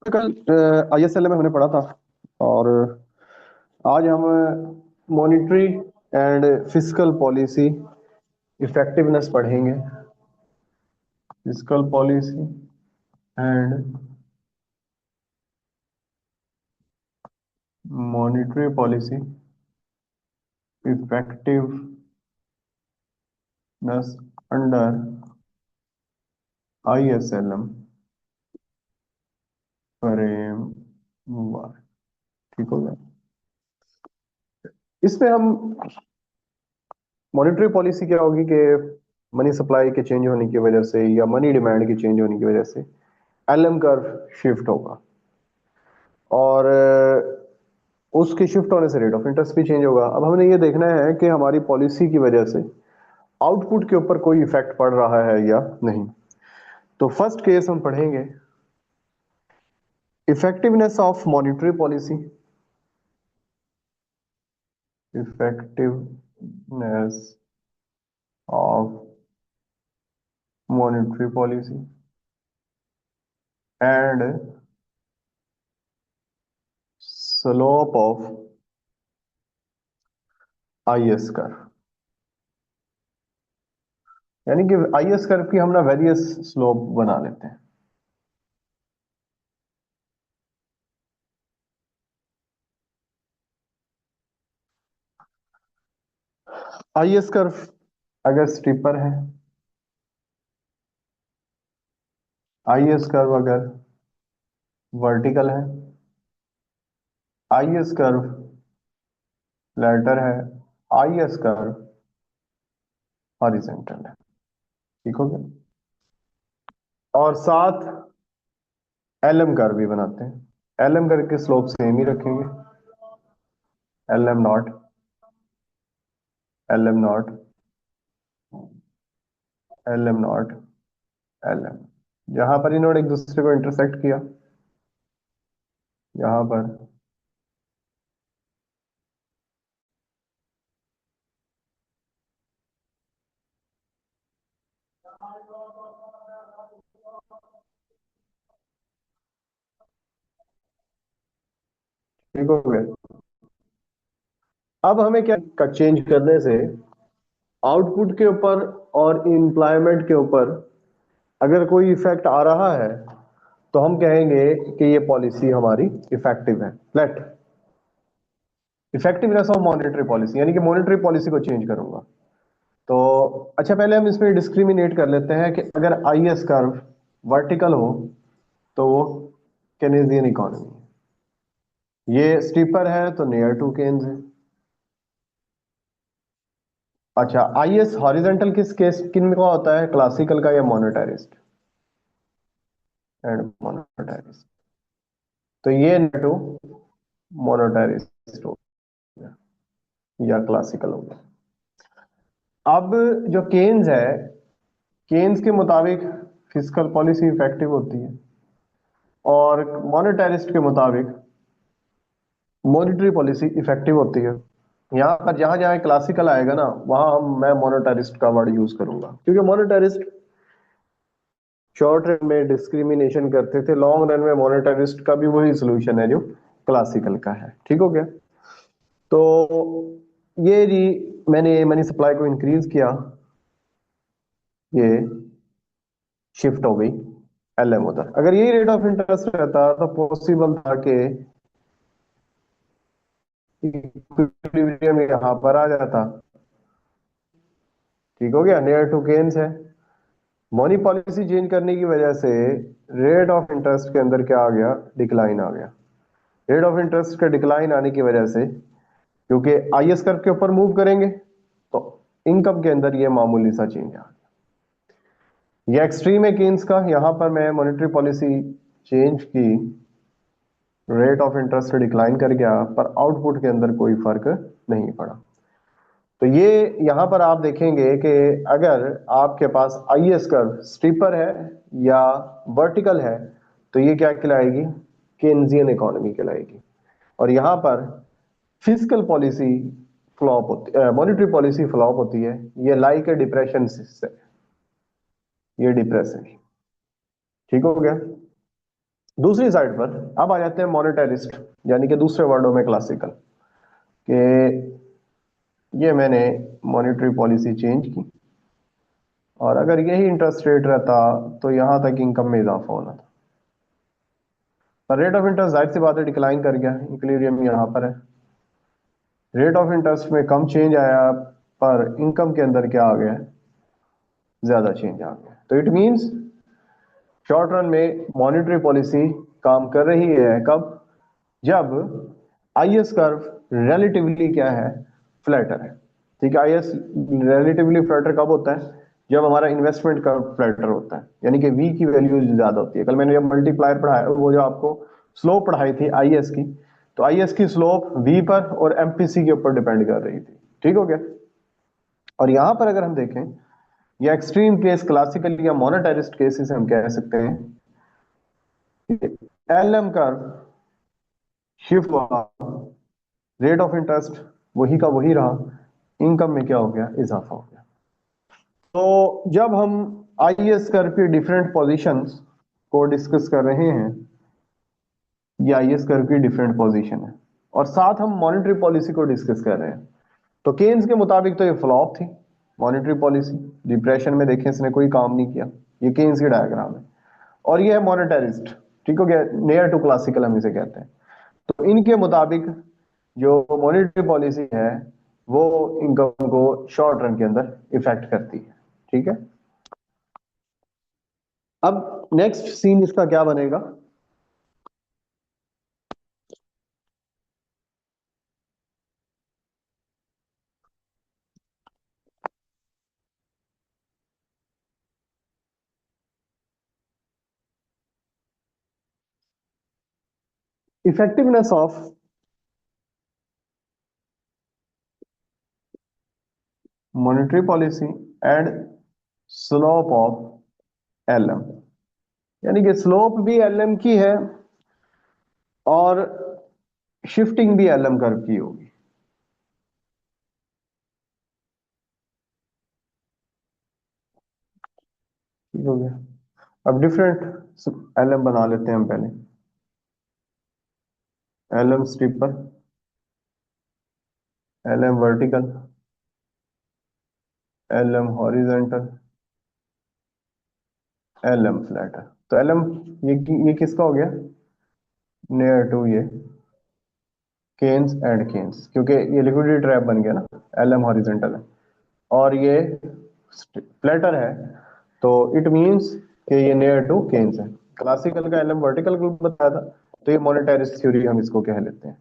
कल आईएसएल में हमने पढ़ा था। और आज हम monetary and fiscal policy effectiveness पढ़ेंगे। Fiscal policy and monetary policy effectiveness under ISLM frame. ठीक हो गया। इसमें हम मॉनेटरी पॉलिसी क्या होगी कि मनी सप्लाई के चेंज होने की वजह से या मनी डिमांड के चेंज होने की वजह से एलएम कर्व शिफ्ट होगा। और उसके शिफ्ट होने से रेट ऑफ इंटरेस्ट भी चेंज होगा। अब हमने ये देखना है कि हमारी पॉलिसी की वजह से आउटपुट के ऊपर कोई इफेक्ट पड़ रहा है या नहीं। तो फर्स्ट केस हम पढ़ेंगे effectiveness of monetary policy. Effectiveness of monetary policy and slope of IS curve. यानी कि आईएस कर्व की हम ना वेरियस स्लोप बना लेते हैं। आईएस कर्व अगर स्टीपर है, आईएस कर्व अगर वर्टिकल है, आईएस कर्व फ्लैटर है, आईएस कर्व हॉरिजॉन्टल है। ठीक हो गया। और साथ एलएम कर्व भी बनाते हैं। एलएम कर्व की स्लोप सेम ही रखेंगे। LM not, LM not, LM not, LM. यहां पर इन्होंने एक दूसरे को इंटरसेक्ट किया, यहां पर ठीक हो गया। अब हमें क्या का चेंज करने से आउटपुट के ऊपर और एम्प्लॉयमेंट के ऊपर अगर कोई इफेक्ट आ रहा है तो हम कहेंगे कि ये पॉलिसी हमारी इफेक्टिव है। Let effectiveness of monetary policy, यानी कि मॉनेटरी पॉलिसी को चेंज करूंगा। तो अच्छा, पहले हम इसमें डिस्क्रिमिनेट कर लेते हैं कि अगर आईएस कर्व वर्टिकल हो तो वो केनेजियन इकोनॉमी है। ये स्टीपर है तो नियर टू केन्स है। अच्छा, आईएस हॉरिजॉन्टल किस केस किन का होता है, क्लासिकल का या मोनेटारिस्ट एंड मोनेटारिस्ट। तो ये टू मोनेटारिस्ट हो गया या क्लासिकल हो गया। अब जो केन्स है, केन्स के मुताबिक फिस्कल पॉलिसी इफेक्टिव होती है और मोनेटारिस्ट के मुताबिक मॉनेटरी पॉलिसी इफेक्टिव होती है। यहाँ पर जहां जहां क्लासिकल आएगा ना वहां मैं मोनेटारिस्ट का वर्ड यूज करूंगा, क्योंकि मोनेटारिस्ट शॉर्ट रन में डिस्क्रिमिनेशन करते थे, लॉन्ग रन में मोनेटारिस्ट का भी वही सोल्यूशन है जो क्लासिकल का है। ठीक हो गया। तो ये जी मैंने मनी सप्लाई को इंक्रीज किया, ये शिफ्ट हो गई एलएम उधर। अगर यही रेट ऑफ इंटरेस्ट रहता तो पॉसिबल था कि इक्विलिब्रियम यहां पर आ जाता। ठीक हो गया। नियर टू गेन्स है। मनी पॉलिसी चेंज करने की वजह से रेट ऑफ इंटरेस्ट के अंदर क्या आ गया, डिक्लाइन आ गया। रेट ऑफ इंटरेस्ट के डिक्लाइन आने की वजह से, क्योंकि आईएस कर्व के ऊपर मूव करेंगे तो इनकम के अंदर ये मामूली सा चेंज आ गया। ये एक्सट्रीम है केन्स का। यहां पर मैं मॉनेटरी पॉलिसी चेंज की, रेट ऑफ इंटरेस्ट डिक्लाइन कर गया, पर आउटपुट के अंदर कोई फर्क नहीं पड़ा। तो ये यहां पर आप देखेंगे कि अगर आपके पास आईएस कर्व स्टीपर है या वर्टिकल है तो ये क्या कहलाएगी, केन्जियन इकोनॉमी कहलाएगी। और यहां पर फिजिकल पॉलिसी फ्लॉप होती, मॉनेटरी पॉलिसी फ्लॉप होती है। ये लाइक ए डिप्रेशन से, ये डिप्रेशन। ठीक हो गया। दूसरी साइड पर अब आ जाते हैं मॉनेटरिस्ट, यानी कि दूसरे वर्डों में क्लासिकल, कि ये मैंने मॉनेटरी पॉलिसी चेंज की और अगर यही इंटरेस्ट रेट रहता तो यहां तक इनकम में इजाफा होना था, पर रेट ऑफ इंटरेस्ट जाहिर सी बात है डिक्लाइन कर गया, इक्विलिब्रियम यहाँ पर है, रेट ऑफ इंटरेस्ट में कम चेंज आया पर इनकम के अंदर क्या आ गया, ज्यादा चेंज आ गया। तो इट मींस शॉर्ट रन में मॉनेटरी पॉलिसी काम कर रही है कब, जब आईएस कर्व रिलेटिवली क्या है, फ्लैटर है। ठीक है, आईएस रिलेटिवली फ्लैटर कब होता है, जब हमारा इन्वेस्टमेंट कर्व फ्लैटर होता है, यानी कि वी की वैल्यू ज्यादा होती है। कल मैंने जब मल्टीप्लायर पढ़ाया, वो जो आपको स्लोप पढ़ाई थी आईएस की, तो आईएस की स्लोप वी पर और एमपीसी के ऊपर डिपेंड कर रही थी। ठीक हो गया। और यहां पर अगर हम देखें, या एक्सट्रीम केस क्लासिकल या मोनेटरिस्ट केसेस हम कह सकते हैं, एलएम कर्व शिफ्ट हुआ, रेट ऑफ इंटरेस्ट वही का वही रहा, इनकम में क्या हो गया, इजाफा हो गया। तो जब हम आईएएस कर्व की डिफरेंट पोजीशंस को डिस्कस कर रहे हैं, ये आईएएस कर्व की डिफरेंट पोजीशन है, और साथ हम मॉनेटरी पॉलिसी को डिस्कस कर रहे हैं, तो केन्स के मुताबिक तो ये फ्लॉप थी मॉनेटरी पॉलिसी, डिप्रेशन में देखें इसने कोई काम नहीं किया, ये केन्स की डायग्राम है। और ये है मॉनेटरिस्ट, ठीक हो गया, नियर टू क्लासिकल हम इसे कहते हैं। तो इनके मुताबिक जो मॉनेटरी पॉलिसी है वो इनकम को शॉर्ट रन के अंदर इफेक्ट करती है। ठीक है, अब नेक्स्ट सीन इसका क्या बनेगा, effectiveness of monetary policy and slope of LM, यानी कि स्लोप भी एलएम की है और शिफ्टिंग भी एलएम कर्व की होगी। ठीक हो गया। अब डिफरेंट एलएम बना लेते हैं हम पहले, LM steeper, LM vertical, LM horizontal, LM flatter. तो एलएम ये किसका हो गया, नियर टू ये केन्स एंड केन्स, क्योंकि ये लिक्विडिटी ट्रैप बन गया ना, एलएम हॉरिजेंटल है और ये फ्लैटर है, तो इट मींस कि ये नियर टू केन्स है। क्लासिकल का एलएम वर्टिकल बताया था, तो ये मॉनेटरिस्ट थ्योरी हम इसको कह लेते हैं,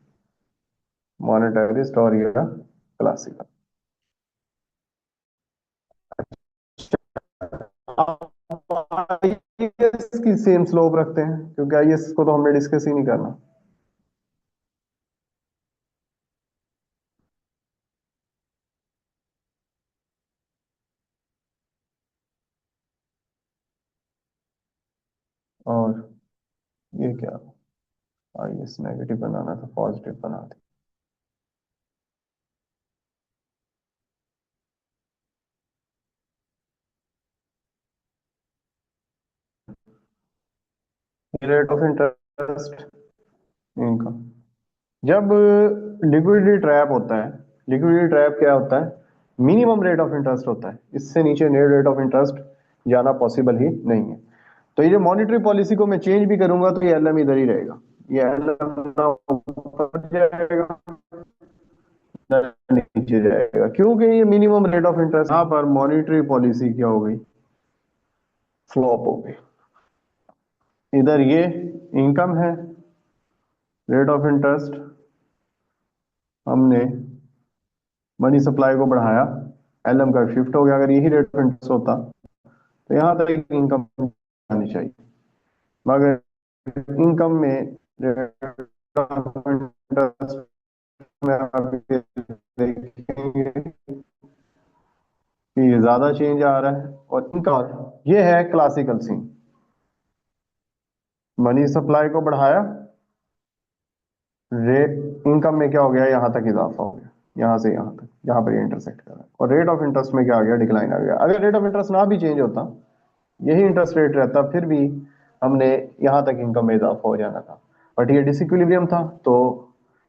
मॉनेटरिस्ट और ये क्लासिकल। आईएएस की सेम स्लोप रखते हैं, क्योंकि आईएएस को तो हमने डिस्कस ही नहीं करना। और ये क्या, आईएएस नेगेटिव बनाना था, पॉजिटिव बना दे। रेट ऑफ इंटरेस्ट इनकम, जब लिक्विडिटी ट्रैप होता है, लिक्विडिटी ट्रैप क्या होता है, मिनिमम रेट ऑफ इंटरेस्ट होता है, इससे नीचे नेट रेट ऑफ इंटरेस्ट जाना पॉसिबल ही नहीं है। तो ये जो मॉनेटरी पॉलिसी को मैं चेंज भी करूंगा तो ये एलएम इधर ही रहेगा, ये एलएम ऊपर जाएगा ना नीचे जाएगा, क्योंकि ये मिनिमम रेट ऑफ इंटरेस्ट, यहाँ पर मॉनेटरी पॉलिसी क्या हो गई, फ्लॉप हो गई। इधर ये इनकम है, रेट ऑफ इंटरेस्ट हमने मनी सप्लाई को बढ़ाया, एलएम का शिफ्ट हो गया, अगर यही रेट ऑफ इंटरेस्ट होता तो यहां तक इनकम आनी चाहिए, मगर इनकम में रेट ऑफ इंटरेस्ट में आप देखेंगे कि ये ज्यादा चेंज आ रहा है, और इनकम ये है क्लासिकल सीन, मनी सप्लाई को बढ़ाया, रेट इनकम में क्या हो गया, यहां तक इजाफा हो गया, यहां से यहां तक, जहां पर ये इंटरसेक्ट कर रहा है, और रेट ऑफ इंटरेस्ट में क्या आ गया, डिक्लाइन आ गया। अगर रेट ऑफ इंटरेस्ट ना भी चेंज होता, यही इंटरेस्ट रेट रहता, फिर भी हमने यहाँ तक इनकम में इजाफा हो जाना था, बट ये डिसइक्विलिब्रियम था तो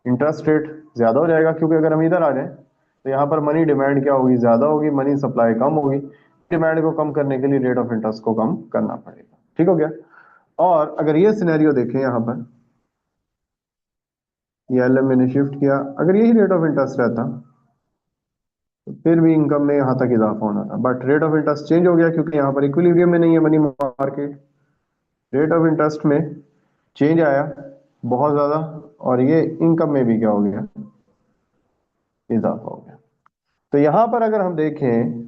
इंटरेस्ट रेट ज्यादा हो जाएगा, क्योंकि अगर हम इधर आ जाए तो यहाँ पर मनी डिमांड क्या होगी, ज्यादा होगी, मनी सप्लाई कम होगी। डिमांड को कम करने के लिए रेट ऑफ इंटरेस्ट को कम करना पड़ेगा। ठीक हो गया। और अगर ये सिनेरियो देखें यहाँ पर, ये एलएम मैंने शिफ्ट किया, अगर यही रेट ऑफ इंटरेस्ट रहता तो फिर भी इनकम में यहाँ तक इजाफा होना था, but rate of interest change हो गया क्योंकि यहाँ पर इक्विलिब्रियम में नहीं है money market. Rate of interest में चेंज आया बहुत ज्यादा, और ये इनकम में भी क्या हो गया, इजाफा हो गया। तो यहां पर अगर हम देखें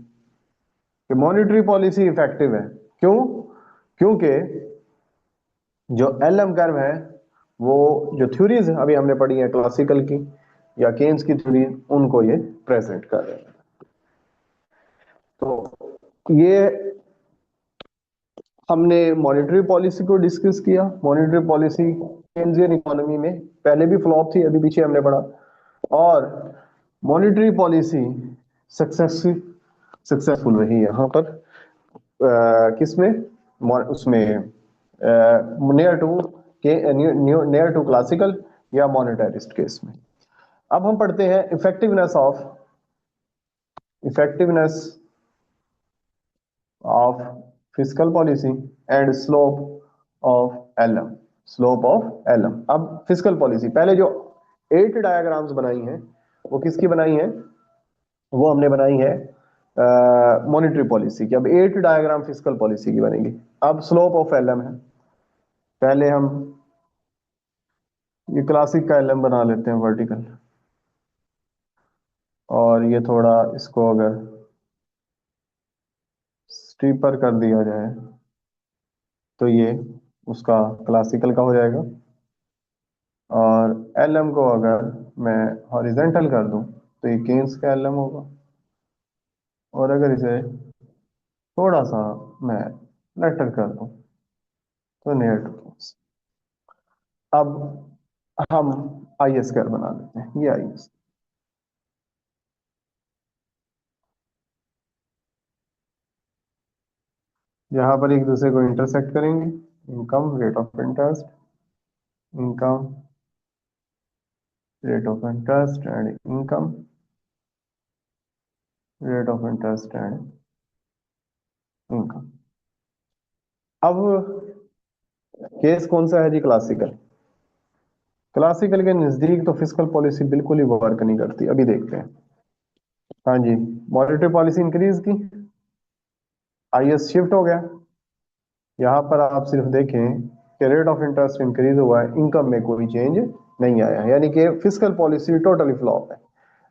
कि मॉनेटरी पॉलिसी इफेक्टिव है, क्यों? क्योंकि जो एलएम कर्व है वो जो थ्योरीज अभी हमने पढ़ी है क्लासिकल की या केन्स की थ्योरी, उनको ये प्रेजेंट कर रहे हैं। तो ये हमने मॉनेटरी पॉलिसी को डिस्कस किया। मॉनेटरी पॉलिसी केन्जियन इकोनॉमी में पहले भी फ्लॉप थी, अभी पीछे हमने पढ़ा। और मॉनेटरी पॉलिसी सक्सेसफुल रही यहाँ पर किसमें, उसमें नियर टू क्लासिकल या मॉनेटरिस्ट केस में। अब हम पढ़ते हैं effectiveness of fiscal policy and slope of LM. अब फिस्कल पॉलिसी, पहले जो 8 डायग्राम्स बनाई हैं वो किसकी बनाई है, वो हमने बनाई है मॉनेटरी पॉलिसी की। अब 8 डायग्राम फिस्कल पॉलिसी की बनेगी। अब स्लोप ऑफ एलएम है, पहले हम ये क्लासिक का एलएम बना लेते हैं वर्टिकल, और ये थोड़ा इसको अगर स्टीपर कर दिया जाए तो ये उसका क्लासिकल का हो जाएगा। और एलएम को अगर मैं हॉरिजेंटल कर दूं तो ये केन्स का एलएम होगा, और अगर इसे थोड़ा सा मैं लेटर कर दूं तो नियर टू केन्स। अब हम आई एस कर बना लेते हैं, ये आई एस। यहाँ पर एक दूसरे को इंटरसेक्ट करेंगे, income rate of interest, income rate of interest and income rate of interest and income. अब केस कौन सा है जी, क्लासिकल। क्लासिकल के नजदीक तो फिस्कल पॉलिसी बिल्कुल ही वर्क नहीं करती, अभी देखते हैं। हाँ जी, मॉनेटरी पॉलिसी इंक्रीज की, आईएस शिफ्ट हो गया। यहाँ पर आप सिर्फ देखें कि रेट ऑफ इंटरेस्ट इंक्रीज हुआ है, इनकम में कोई चेंज नहीं आया, यानी कि फिस्कल पॉलिसी टोटली फ्लॉप है।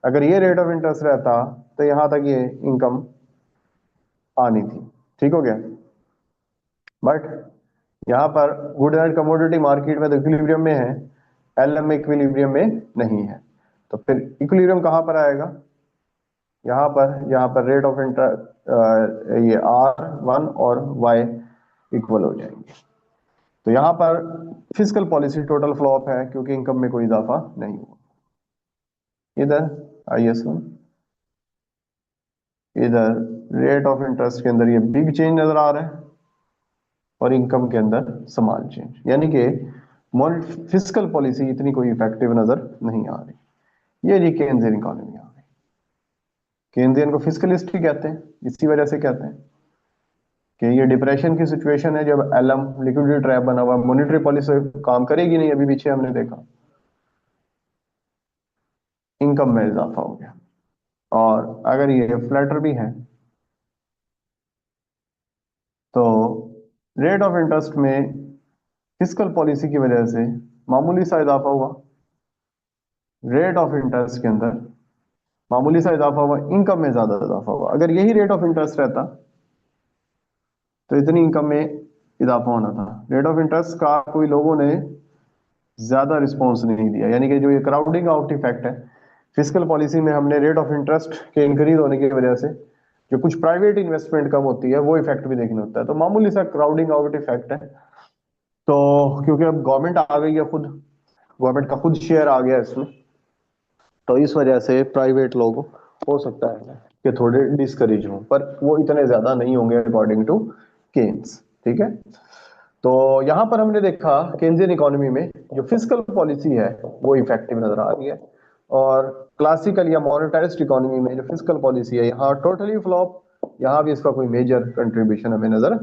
अगर ये रेट ऑफ इंटरेस्ट रहता तो यहाँ तक ये इनकम आनी थी। ठीक हो गया। बट यहाँ पर गुड एंड कमोडिटी मार्केट में तो इक्विलिब्रियम में है, एलएम में इक्विलिब्रियम में नहीं है। तो फिर इक्विलिब्रियम कहाँ पर आएगा, यहाँ पर रेट ऑफ इंटरेस्ट ये R1 और Y इक्वल हो जाएंगे। तो यहाँ पर फिस्कल पॉलिसी टोटल फ्लॉप है क्योंकि इनकम में कोई इजाफा नहीं हुआ। इधर IS1, इधर रेट ऑफ इंटरेस्ट के अंदर ये बिग चेंज नजर आ रहा है, और इनकम के अंदर स्मॉल चेंज, यानी कि फिस्कल पॉलिसी इतनी कोई इफेक्टिव नजर नहीं आ रही। ये जी केन्जियन इकोनॉमी आ गई। केन्जियन को फिस्कलिस्ट ही कहते हैं, इसी वजह से कहते हैं कि ये डिप्रेशन की सिचुएशन है जब एलएम लिक्विडिटी ट्रैप बना हुआ, मॉनेटरी पॉलिसी काम करेगी नहीं, अभी पीछे हमने देखा, इनकम में इजाफा हो गया। और अगर ये फ्लैटर भी है तो रेट ऑफ इंटरेस्ट में फिस्कल पॉलिसी की वजह से मामूली सा इजाफा हुआ, रेट ऑफ इंटरेस्ट के अंदर मामूली सा इजाफा हुआ, इनकम में ज्यादा इजाफा हुआ। अगर यही रेट ऑफ इंटरेस्ट रहता तो इतनी इनकम में इजाफा होना था। रेट ऑफ इंटरेस्ट का कोई लोगों ने ज्यादा रिस्पॉन्स नहीं दिया, यानी कि जो ये क्राउडिंग आउट इफेक्ट है फिस्कल पॉलिसी में, हमने रेट ऑफ इंटरेस्ट के इंक्रीज होने की वजह से जो कुछ प्राइवेट इन्वेस्टमेंट कम होती है वो इफेक्ट भी देखने होता है। तो मामूली सा क्राउडिंग आउट इफेक्ट है। तो क्योंकि अब गवर्नमेंट आ गई है, खुद गवर्नमेंट का खुद शेयर आ गया इसमें, तो इस वजह से प्राइवेट लोग हो सकता है कि थोड़े डिस्करेज हों, पर वो इतने ज्यादा नहीं होंगे अकॉर्डिंग टू केन्स। ठीक है। तो यहाँ पर हमने देखा केन्जियन इकोनॉमी में जो फिस्कल पॉलिसी है वो इफेक्टिव नजर आ रही है, और क्लासिकल या मॉनेटारिस्ट इकोनॉमी में जो फिस्कल पॉलिसी है यहाँ टोटली फ्लॉप, यहाँ भी इसका कोई मेजर कंट्रीब्यूशन हमें नजर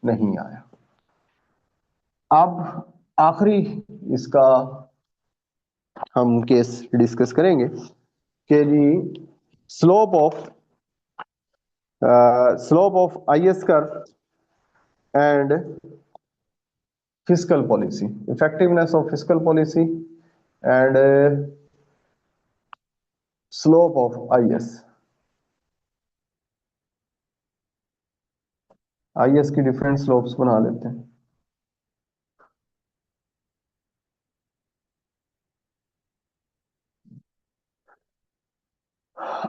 नहीं आया। अब आखिरी इसका हम केस डिस्कस करेंगे कि जी slope of IS curve and fiscal policy, effectiveness of fiscal policy and slope of IS की डिफरेंट स्लोप्स बना लेते हैं।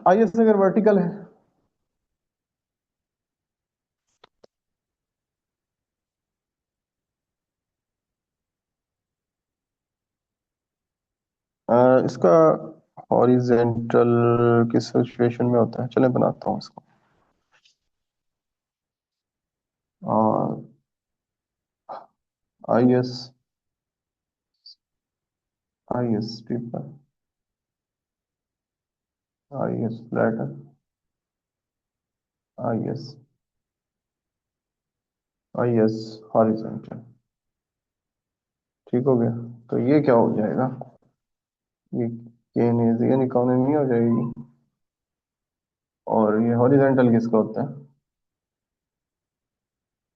IS अगर वर्टिकल है इसका हॉरिजेंटल किस सिचुएशन में होता है, चले बनाता हूँ इसको। IS triple IS flatter IS horizontal, ठीक हो गया। तो ये क्या हो जाएगा, ये केनेजियन इकोनॉमी हो जाएगी, और ये हॉरिजेंटल किसका होता है,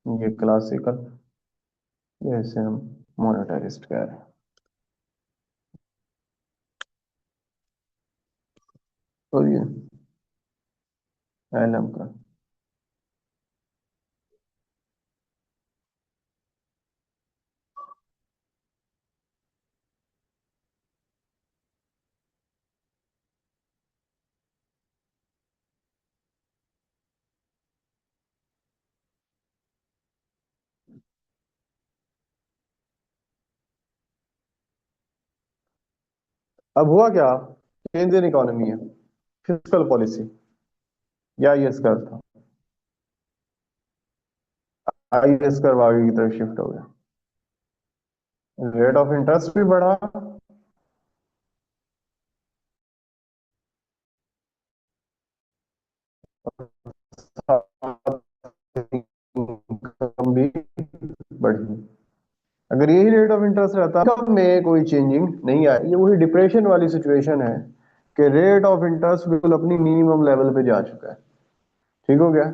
ये क्लासिकल, ये इसे हम मोनेटारिस्ट कह रहे हैं। तो ये एलएम का अब हुआ क्या, केंद्रीय इकोनॉमी है, फिस्कल पॉलिसी या आईएस कर्व था, आईएस कर्व आगे की तरफ शिफ्ट हो गया, रेट ऑफ इंटरेस्ट भी बढ़ा, इनकम भी बढ़ी। अगर यही रेट ऑफ इंटरेस्ट रहता इनकम में कोई चेंजिंग नहीं आए, ये वही डिप्रेशन वाली सिचुएशन है कि रेट ऑफ इंटरेस्ट बिल्कुल अपनी मिनिमम लेवल पे जा चुका है, ठीक हो गया।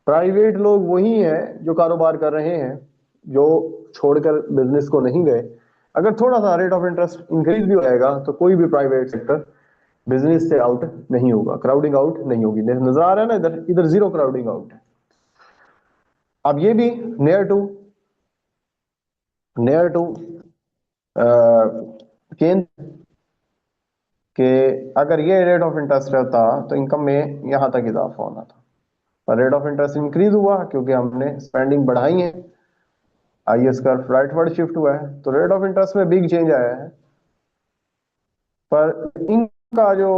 प्राइवेट लोग वही हैं जो कारोबार कर रहे हैं, जो छोड़कर बिजनेस को नहीं गए। अगर थोड़ा सा रेट ऑफ इंटरेस्ट इंक्रीज भी हो जाएगा तो कोई भी प्राइवेट सेक्टर बिजनेस से आउट नहीं होगा, क्राउडिंग आउट नहीं होगी। नजर आ रहा है ना, इधर इधर जीरो क्राउडिंग आउट है। अब ये भी नियर टू केंद्र के, अगर ये रेट ऑफ इंटरेस्ट रहता तो इनकम में यहां तक इजाफा होना था, पर रेट ऑफ इंटरेस्ट इंक्रीज हुआ क्योंकि हमने स्पेंडिंग बढ़ाई है, आईएस का राइटवर्ड शिफ्ट हुआ है, तो रेट ऑफ इंटरेस्ट में बिग चेंज आया है। पर इनका जो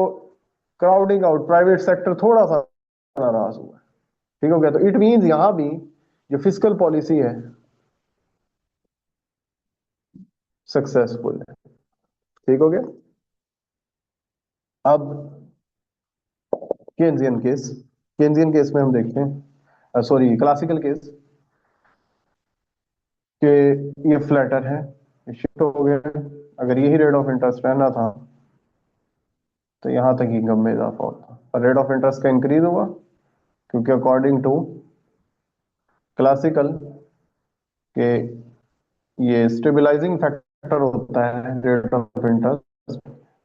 क्राउडिंग आउट प्राइवेट सेक्टर थोड़ा सा नाराज हुआ है, ठीक हो गया। तो इट मींस यहां भी जो फिस्कल पॉलिसी है सक्सेसफुल है, ठीक हो गया। अब केन्जियन केस में हम देखते हैं, सॉरी क्लासिकल केस कि ये फ्लैटर है, ये शिफ्ट हो गया। अगर यही रेट ऑफ इंटरेस्ट रहना था तो यहां तक इनकम में इजाफा होता, पर रेट ऑफ इंटरेस्ट का इंक्रीज हुआ क्योंकि अकॉर्डिंग टू क्लासिकल के ये स्टेबलाइजिंग फैक्टर होता है rate of interest.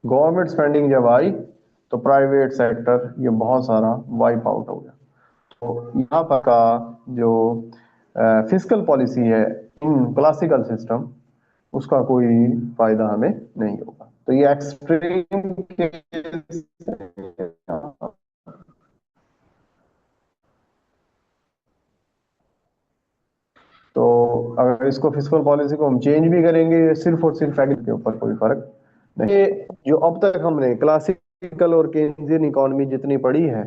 Government spending जब आई तो प्राइवेट सेक्टर ये बहुत सारा वाइप आउट हो गया। तो यहाँ पर का जो फिस्कल पॉलिसी है इन क्लासिकल सिस्टम, उसका कोई फायदा हमें नहीं होगा। तो ये एक्सट्रीम केस, तो अगर इसको फिस्कल पॉलिसी को हम चेंज भी करेंगे सिर्फ और सिर्फ एग्री के ऊपर कोई फर्क नहीं। ये जो अब तक हमने क्लासिकल और केन्जियन इकोनॉमी जितनी पढ़ी है,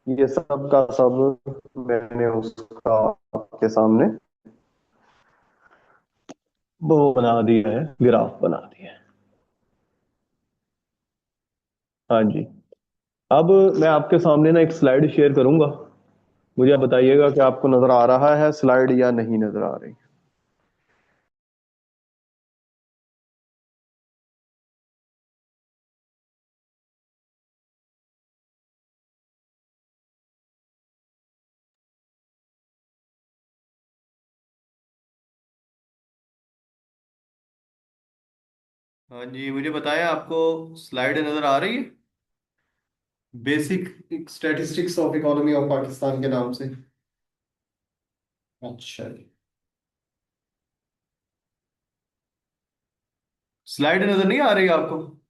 ये सब का सब मैंने उसका आपके सामने वो बना दिया है, ग्राफ बना दिया है। हाँ जी। अब मैं आपके सामने ना एक स्लाइड शेयर करूंगा। मुझे आप बताइएगा कि आपको नजर आ रहा है स्लाइड या नहीं नजर आ रही। हाँ जी, मुझे बताया आपको स्लाइड नजर आ रही है। Basic statistics of economy of Pakistan के नाम से। अच्छा जी। स्लाइड नजर नहीं आ रही आपको?